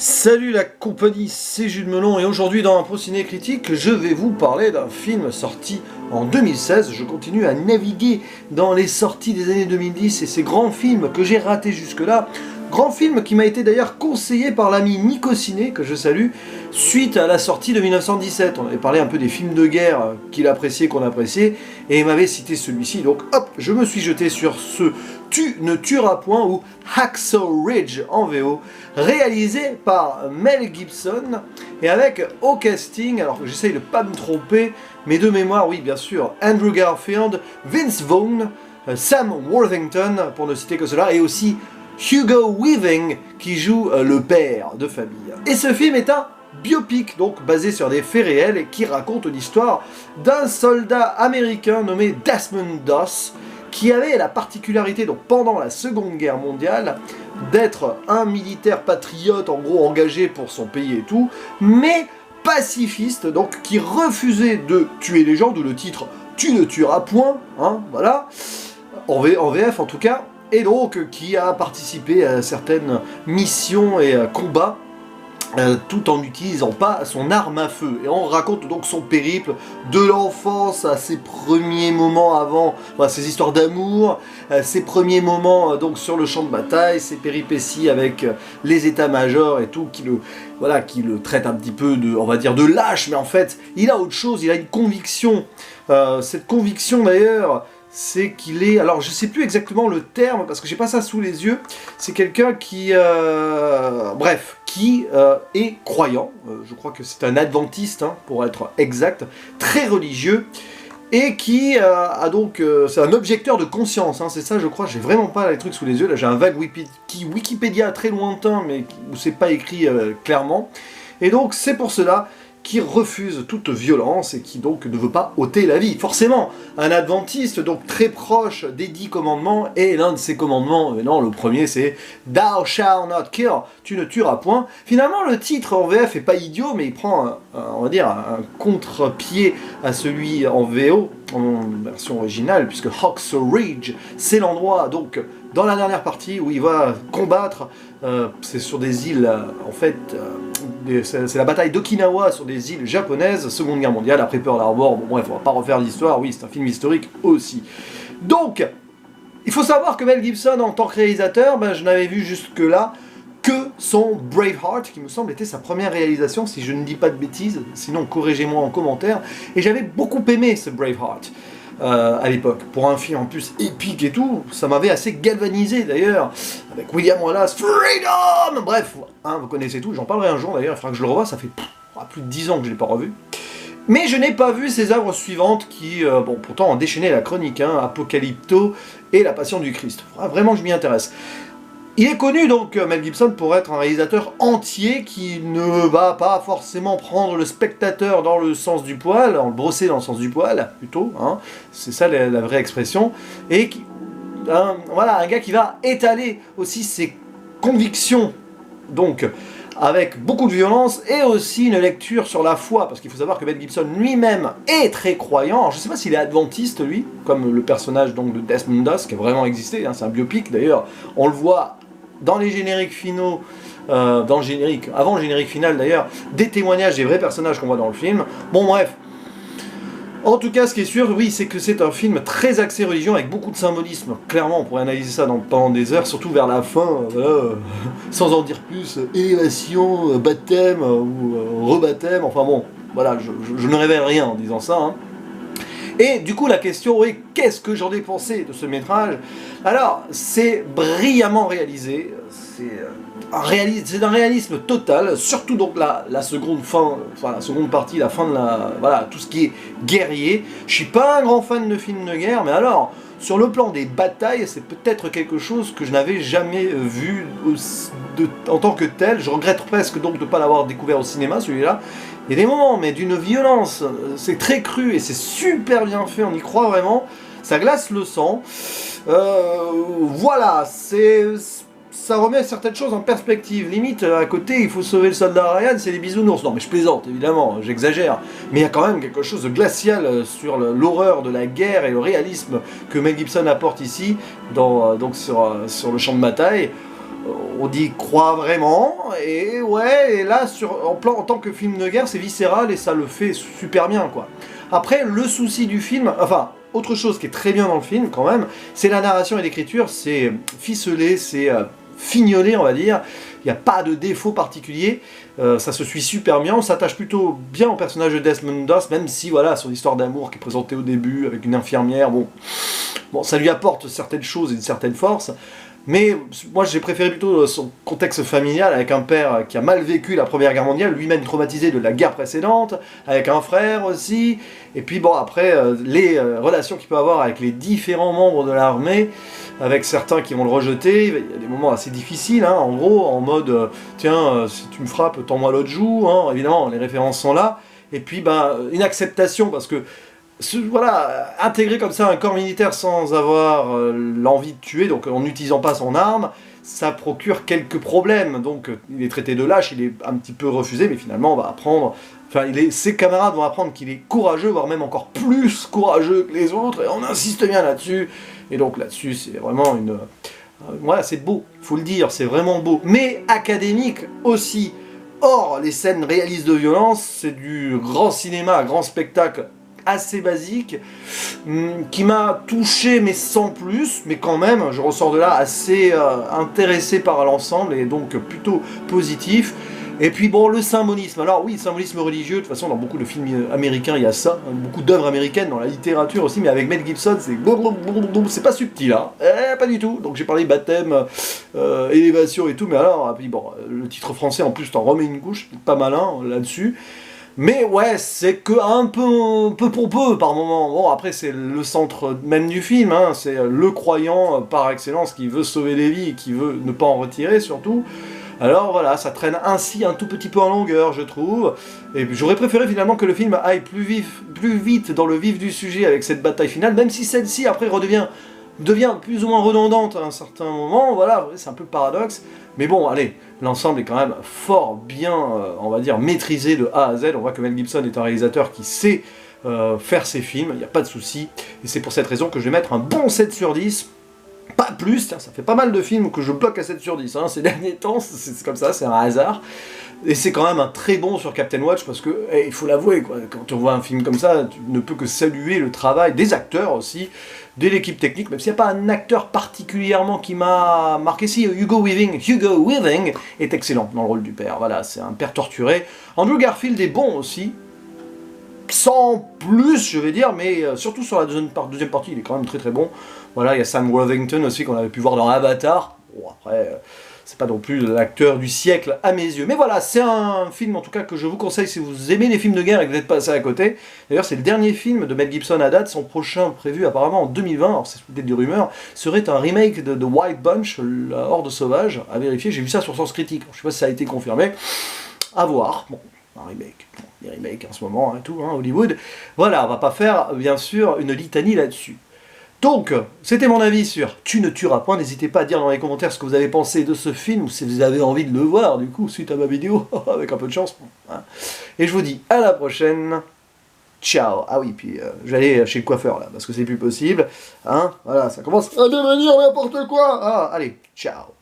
Salut la compagnie, c'est Jules Melon et aujourd'hui dans un Pro Ciné Critique, je vais vous parler d'un film sorti en 2016. Je continue à naviguer dans les sorties des années 2010 et ces grands films que j'ai ratés jusque-là. Grand film qui m'a été d'ailleurs conseillé par l'ami Nico Ciné, que je salue, suite à la sortie de 1917. On avait parlé un peu des films de guerre qu'il appréciait, qu'on appréciait, et il m'avait cité celui-ci. Donc hop, je me suis jeté sur ce Tu ne tueras point, ou Hacksaw Ridge en VO, réalisé par Mel Gibson, et avec au casting, alors j'essaye de pas me tromper, mais de mémoire, oui bien sûr, Andrew Garfield, Vince Vaughn, Sam Worthington, pour ne citer que cela, et aussi Hugo Weaving qui joue le père de famille. Et ce film est un biopic, donc basé sur des faits réels et qui raconte l'histoire d'un soldat américain nommé Desmond Doss qui avait la particularité, donc pendant la Seconde Guerre mondiale, d'être un militaire patriote, en gros engagé pour son pays et tout, mais pacifiste, donc qui refusait de tuer les gens, d'où le titre « Tu ne tueras point », hein, voilà, en VF en tout cas, et donc qui a participé à certaines missions et combats tout en n'utilisant pas son arme à feu. Et on raconte donc son périple de l'enfance à ses premiers moments avant, ses histoires d'amour, ses premiers moments donc sur le champ de bataille, ses péripéties avec les états-majors et tout, qui le traite un petit peu de, on va dire, de lâche, mais en fait, il a autre chose, il a une conviction. Cette conviction d'ailleurs, c'est qu'il est, alors je sais plus exactement le terme parce que j'ai pas ça sous les yeux, c'est quelqu'un qui, qui est croyant, je crois que c'est un adventiste hein, pour être exact, très religieux, et qui a donc, c'est un objecteur de conscience, hein, c'est ça je crois, j'ai vraiment pas les trucs sous les yeux, là j'ai un vague Wikipédia très lointain mais où c'est pas écrit clairement, et donc c'est pour cela qui refuse toute violence et qui donc ne veut pas ôter la vie. Forcément, un adventiste donc très proche des 10 commandements, et l'un de ces commandements, non, le premier c'est « Thou shalt not kill », tu ne tueras point. Finalement, le titre en VF est pas idiot, mais il prend, on va dire, un contre-pied à celui en VO, en version originale, puisque Hacksaw Ridge, c'est l'endroit, donc, dans la dernière partie où il va combattre, c'est sur des îles, en fait, c'est la bataille d'Okinawa sur des îles japonaises, Seconde Guerre mondiale, après Pearl Harbor, bon bref, on va pas refaire l'histoire, oui, c'est un film historique aussi. Donc, il faut savoir que Mel Gibson, en tant que réalisateur, je n'avais vu jusque-là que son Braveheart, qui me semble était sa première réalisation, si je ne dis pas de bêtises, sinon corrigez-moi en commentaire, et j'avais beaucoup aimé ce Braveheart. À l'époque, pour un film en plus épique et tout, ça m'avait assez galvanisé d'ailleurs, avec William Wallace, Freedom. Bref, hein, vous connaissez tout, j'en parlerai un jour d'ailleurs, il faudra que je le revoie, ça fait plus de 10 ans que je ne l'ai pas revu. Mais je n'ai pas vu ses œuvres suivantes qui, bon, pourtant ont déchaîné la chronique, hein, Apocalypto et La Passion du Christ. Vraiment, je m'y intéresse. Il est connu donc, Mel Gibson, pour être un réalisateur entier qui ne va pas forcément prendre le spectateur dans le sens du poil, en le brosser dans le sens du poil, plutôt, hein, c'est ça la vraie expression, et qui, voilà, un gars qui va étaler aussi ses convictions, donc, avec beaucoup de violence, et aussi une lecture sur la foi, parce qu'il faut savoir que Mel Gibson lui-même est très croyant. Alors je ne sais pas s'il est adventiste, lui, comme le personnage donc, de Desmond Doss, qui a vraiment existé, hein, c'est un biopic, d'ailleurs, on le voit dans les génériques finaux, dans le générique, avant le générique final d'ailleurs, des témoignages des vrais personnages qu'on voit dans le film. Bon bref, en tout cas ce qui est sûr, oui, c'est que c'est un film très axé religion, avec beaucoup de symbolisme. Clairement, on pourrait analyser ça pendant des heures, surtout vers la fin, sans en dire plus, élévation, baptême, ou rebaptême, enfin bon, voilà, je ne révèle rien en disant ça, hein. Et du coup la question est, qu'est-ce que j'en ai pensé de ce métrage? Alors, c'est brillamment réalisé, c'est d'un réalisme total, surtout donc la seconde fin, enfin la seconde partie, la fin de voilà, tout ce qui est guerrier. Je suis pas un grand fan de films de guerre, mais alors, sur le plan des batailles, c'est peut-être quelque chose que je n'avais jamais vu en tant que tel. Je regrette presque donc de ne pas l'avoir découvert au cinéma, celui-là. Il y a des moments, mais d'une violence, c'est très cru et c'est super bien fait, on y croit vraiment. Ça glace le sang. Voilà, ça remet certaines choses en perspective. Limite, à côté, il faut sauver le soldat Ryan, c'est les bisounours. Non, mais je plaisante, évidemment, j'exagère. Mais il y a quand même quelque chose de glacial sur l'horreur de la guerre et le réalisme que Mel Gibson apporte ici, donc sur le champ de bataille. on y croit vraiment, et ouais, et là, en tant que film de guerre, c'est viscéral, et ça le fait super bien, quoi. Après, le souci du film, enfin, autre chose qui est très bien dans le film, quand même, c'est la narration et l'écriture, c'est ficelé, c'est fignolé, on va dire, il n'y a pas de défaut particulier, ça se suit super bien, on s'attache plutôt bien au personnage de Desmond Doss, même si, voilà, son histoire d'amour qui est présentée au début, avec une infirmière, bon, ça lui apporte certaines choses et une certaine force, mais moi j'ai préféré plutôt son contexte familial avec un père qui a mal vécu la Première Guerre mondiale, lui-même traumatisé de la guerre précédente, avec un frère aussi, et puis bon après les relations qu'il peut avoir avec les différents membres de l'armée, avec certains qui vont le rejeter, il y a des moments assez difficiles, hein, en gros, en mode tiens, si tu me frappes, tends-moi l'autre joue, hein, évidemment les références sont là, et puis une acceptation parce que voilà, intégrer comme ça un corps militaire sans avoir l'envie de tuer, donc en n'utilisant pas son arme, ça procure quelques problèmes. Donc il est traité de lâche, il est un petit peu refusé, mais finalement on va apprendre, enfin ses camarades vont apprendre qu'il est courageux, voire même encore plus courageux que les autres, et on insiste bien là-dessus. Et donc là-dessus c'est vraiment une... voilà, c'est beau, faut le dire, c'est vraiment beau. Mais académique aussi. Or, les scènes réalistes de violence, c'est du grand cinéma, grand spectacle, assez basique, qui m'a touché mais sans plus, mais quand même je ressors de là assez intéressé par l'ensemble et donc plutôt positif. Et puis bon, le symbolisme, alors oui, symbolisme religieux, de toute façon dans beaucoup de films américains il y a ça, hein, beaucoup d'œuvres américaines, dans la littérature aussi, mais avec Mel Gibson c'est pas subtil, hein, pas du tout. Donc j'ai parlé baptême, élévation et tout, mais alors, puis bon, le titre français en plus t'en remets une couche, pas malin là-dessus. Mais ouais, c'est que un peu pour peu par moment. Bon, après, c'est le centre même du film, hein, c'est le croyant par excellence qui veut sauver des vies et qui veut ne pas en retirer surtout. Alors voilà, ça traîne ainsi un tout petit peu en longueur, je trouve. Et j'aurais préféré finalement que le film aille plus vite dans le vif du sujet avec cette bataille finale, même si celle-ci après devient plus ou moins redondante à un certain moment, voilà, c'est un peu le paradoxe, mais bon, allez, l'ensemble est quand même fort bien, on va dire, maîtrisé de A à Z, on voit que Mel Gibson est un réalisateur qui sait faire ses films, il n'y a pas de souci, et c'est pour cette raison que je vais mettre un bon 7 sur 10, pas plus, tiens, ça fait pas mal de films que je bloque à 7 sur 10, hein, ces derniers temps, c'est comme ça, c'est un hasard. Et c'est quand même un très bon sur Captain Watch parce que, il faut l'avouer, quand on voit un film comme ça, tu ne peux que saluer le travail des acteurs aussi, de l'équipe technique, même s'il n'y a pas un acteur particulièrement qui m'a marqué. Si, Hugo Weaving est excellent dans le rôle du père, voilà, c'est un père torturé. Andrew Garfield est bon aussi, sans plus, je vais dire, mais surtout sur la deuxième partie, il est quand même très très bon. Voilà, il y a Sam Worthington aussi qu'on avait pu voir dans Avatar. Bon, après, c'est pas non plus l'acteur du siècle à mes yeux. Mais voilà, c'est un film en tout cas que je vous conseille si vous aimez les films de guerre et que vous n'êtes pas passé à côté. D'ailleurs, c'est le dernier film de Mel Gibson à date. Son prochain prévu apparemment en 2020, alors c'est peut-être des rumeurs, serait un remake de The White Bunch, la Horde sauvage, à vérifier. J'ai vu ça sur Sens Critique. Je sais pas si ça a été confirmé. À voir. Bon, un remake. Bon, les remakes en ce moment et tout, hein, Hollywood. Voilà, on va pas faire bien sûr une litanie là-dessus. Donc, c'était mon avis sur Tu ne tueras point. N'hésitez pas à dire dans les commentaires ce que vous avez pensé de ce film, ou si vous avez envie de le voir, du coup, suite à ma vidéo, avec un peu de chance. Hein. Et je vous dis à la prochaine. Ciao. Ah oui, puis j'allais chez le coiffeur, là, parce que c'est plus possible. Hein, voilà, ça commence à devenir n'importe quoi. Ah, allez, ciao.